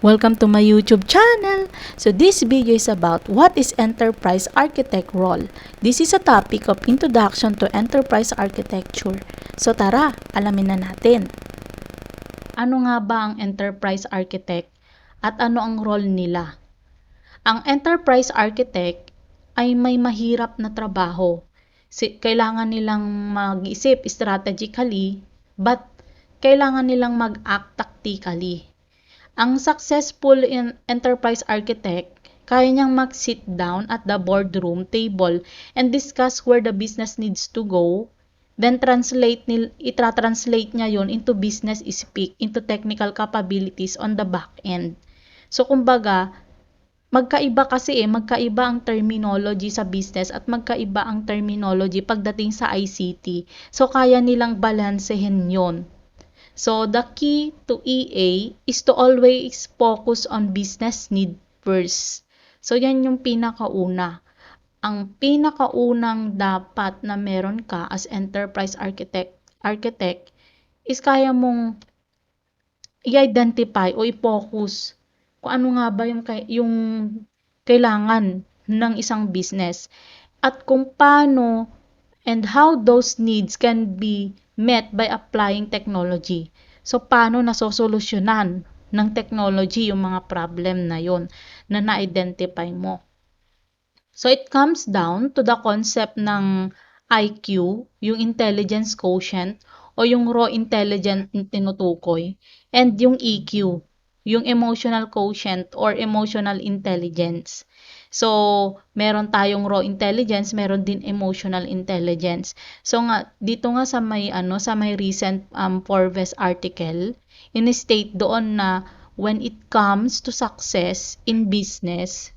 Welcome to my YouTube channel. So this video is about what is enterprise architect role. This is a topic of introduction to enterprise architecture. So tara, alamin na natin. Ano nga ba ang enterprise architect at ano ang role nila? Ang enterprise architect ay may mahirap na trabaho. Kailangan nilang mag-isip strategically, but kailangan nilang mag-act tactically. Ang successful enterprise architect, kaya niyang mag-sit down at the boardroom table and discuss where the business needs to go, then itra-translate niya yon into business speak, into technical capabilities on the back end. So, kumbaga, magkaiba ang terminology sa business at magkaiba ang terminology pagdating sa ICT. So, kaya nilang balansehin yon. So, the key to EA is to always focus on business need first. So, yan yung pinakauna. Ang pinakaunang dapat na meron ka as enterprise architect is kaya mong i-identify o i-focus kung ano nga ba yung kailangan ng isang business at kung paano and how those needs can be met by applying technology. So, paano nasosolusyonan ng technology yung mga problem na yon na na-identify mo. So, it comes down to the concept ng IQ, yung intelligence quotient, o yung raw intelligence na tinutukoy, and yung EQ, yung emotional quotient or emotional intelligence. So, meron tayong raw intelligence, meron din emotional intelligence. So dito nga sa may recent Forbes article, in-state doon na when it comes to success in business,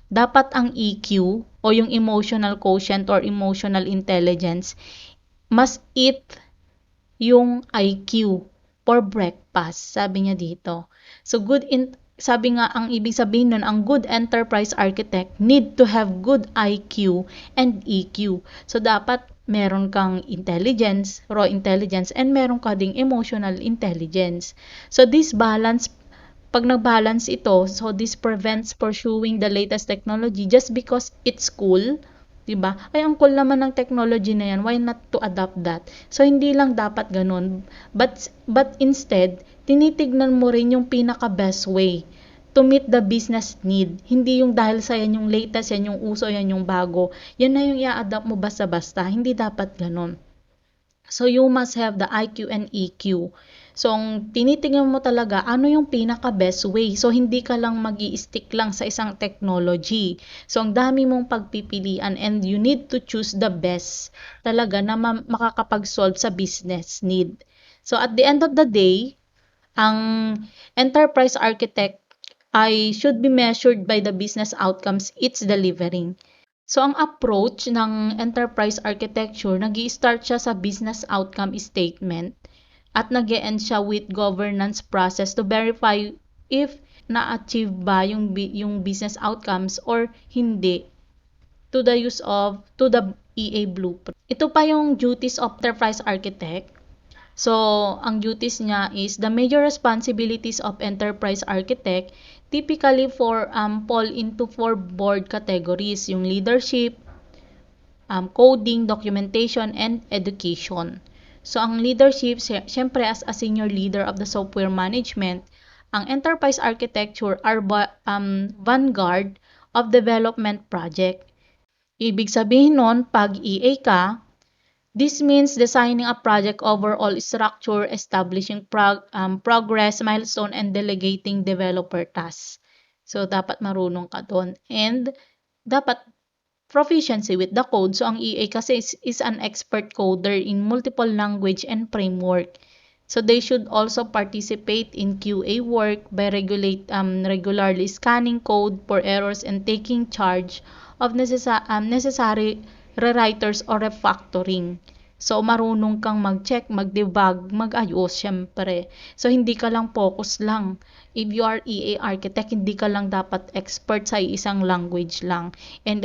dapat ang EQ o yung emotional quotient or emotional intelligence mas eat yung IQ for breakfast, sabi niya dito. So sabi nga, ang ibig sabihin nun, ang good enterprise architect need to have good IQ and EQ. So, dapat meron kang intelligence, raw intelligence, and meron ka ding emotional intelligence. So, this balance, pag nag-balance ito, so this prevents pursuing the latest technology just because it's cool, diba? Ay, ang cool naman ng technology na yan, why not to adopt that? So, hindi lang dapat ganun. But instead, tinitignan mo rin yung pinaka-best way to meet the business need. Hindi yung dahil sa yan yung latest, yan yung uso, yan yung bago. Yan na yung i-adapt mo basta-basta. Hindi dapat ganun. So, you must have the IQ and EQ. So, tinitingnan mo talaga ano yung pinaka-best way. So, hindi ka lang mag-i-stick lang sa isang technology. So, ang dami mong pagpipilian and you need to choose the best talaga na makakapag-solve sa business need. So, at the end of the day, ang enterprise architect ay should be measured by the business outcomes it's delivering. So, ang approach ng enterprise architecture, nag-i-start siya sa business outcome statement at nag-e-end siya with governance process to verify if na-achieve ba yung business outcomes or hindi to the EA blueprint. Ito pa yung duties of enterprise architect. So, ang duties niya is the major responsibilities of enterprise architect typically fall into 4 board categories, yung leadership, coding, documentation, and education. So, ang leadership, syempre as a senior leader of the software management, ang enterprise architecture are vanguard of development project. Ibig sabihin nun, pag EA ka, this means designing a project overall structure, establishing progress, milestone, and delegating developer tasks. So, dapat marunong ka doon. And, dapat proficiency with the code. So, ang EA kasi is an expert coder in multiple language and framework. So, they should also participate in QA work by regularly scanning code for errors and taking charge of necessary rewriters or refactoring. So, marunong kang mag-check, mag-debug, mag-ayos, syempre. So, hindi ka lang focus lang. If you are EA architect, hindi ka lang dapat expert sa isang language lang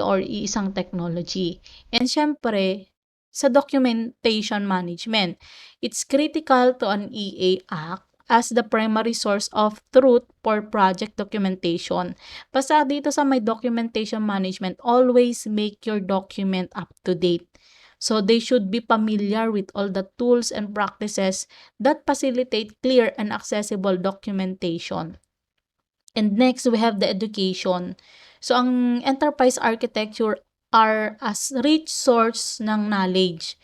or isang technology. And syempre, sa documentation management, it's critical to an EA act as the primary source of truth for project documentation. Basta dito sa may documentation management, always make your document up to date. So they should be familiar with all the tools and practices that facilitate clear and accessible documentation. And next, we have the education. So ang enterprise architecture are as rich source ng knowledge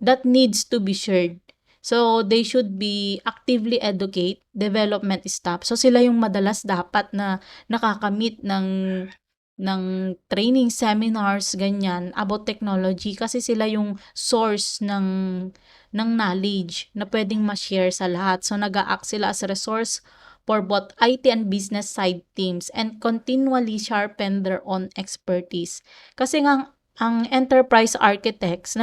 that needs to be shared. So, they should be actively educate development staff. So, sila yung madalas dapat na nakakamit ng training seminars, ganyan, about technology kasi sila yung source ng knowledge na pwedeng ma-share sa lahat. So, nag-a-act sila as a resource for both IT and business side teams and continually sharpen their own expertise. Kasi nga, ang enterprise architects,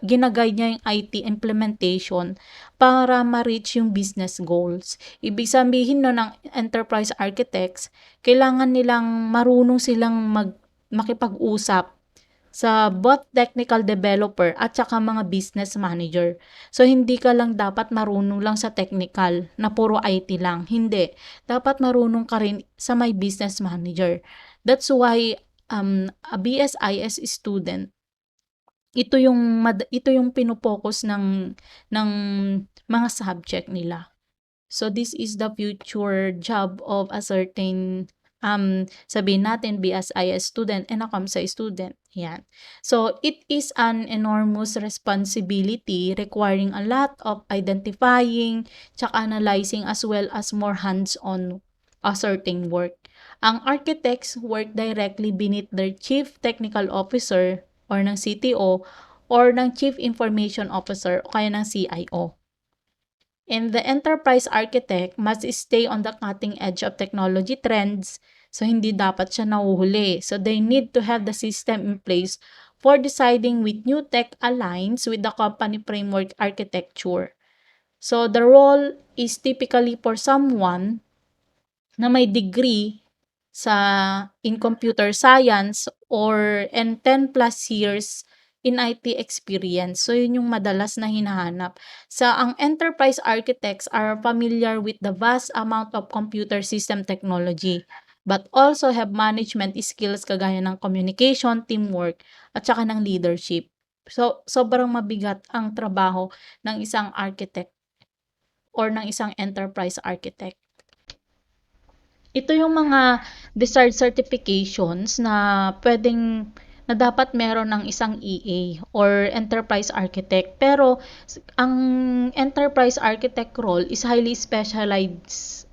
ginaguide niya yung IT implementation para ma-reach yung business goals. Ibig sabihin no ng enterprise architects, kailangan nilang marunong silang makipag-usap sa both technical developer at saka mga business manager. So, hindi ka lang dapat marunong lang sa technical na puro IT lang. Hindi. Dapat marunong ka rin sa may business manager. That's why a BSIS student, ito yung pinopokus ng mga subject nila. So this is the future job of a certain sabihin natin BSIS student and a COMSA student. Yan. So it is an enormous responsibility requiring a lot of identifying, tsaka analyzing as well as more hands-on a certain work. Ang architects work directly beneath their chief technical officer or ng CTO or ng chief information officer o kaya ng CIO. And the enterprise architect must stay on the cutting edge of technology trends. So, hindi dapat siya nahuhuli. So, they need to have the system in place for deciding with new tech aligns with the company framework architecture. So, the role is typically for someone na may degree in computer science and 10 plus years in IT experience. So, yun yung madalas na hinahanap. Ang enterprise architects are familiar with the vast amount of computer system technology, but also have management skills kagaya ng communication, teamwork, at saka ng leadership. So, sobrang mabigat ang trabaho ng isang architect or ng isang enterprise architect. Ito yung mga desired certifications na dapat meron ng isang EA or enterprise architect. Pero ang enterprise architect role is highly specialized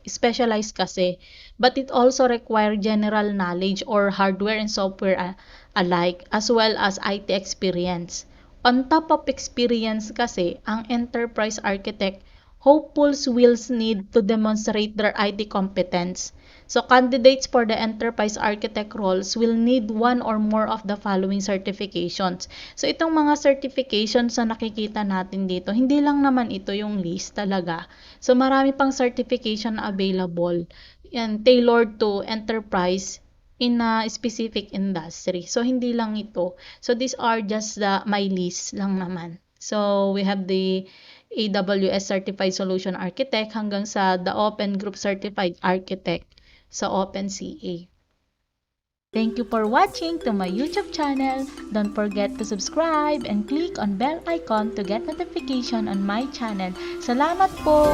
kasi, but it also require general knowledge or hardware and software alike as well as IT experience. On top of experience kasi, ang enterprise architect hopefuls will need to demonstrate their IT competence. So, candidates for the enterprise architect roles will need one or more of the following certifications. So, itong mga certifications na nakikita natin dito, hindi lang naman ito yung list talaga. So, marami pang certification na available and tailored to enterprise in a specific industry. So, hindi lang ito. So, these are just my list lang naman. So, we have the AWS Certified Solution Architect hanggang sa the Open Group Certified Architect sa OpenCA. Thank you for watching to my YouTube channel. Don't forget to subscribe and click on bell icon to get notification on my channel. Salamat po!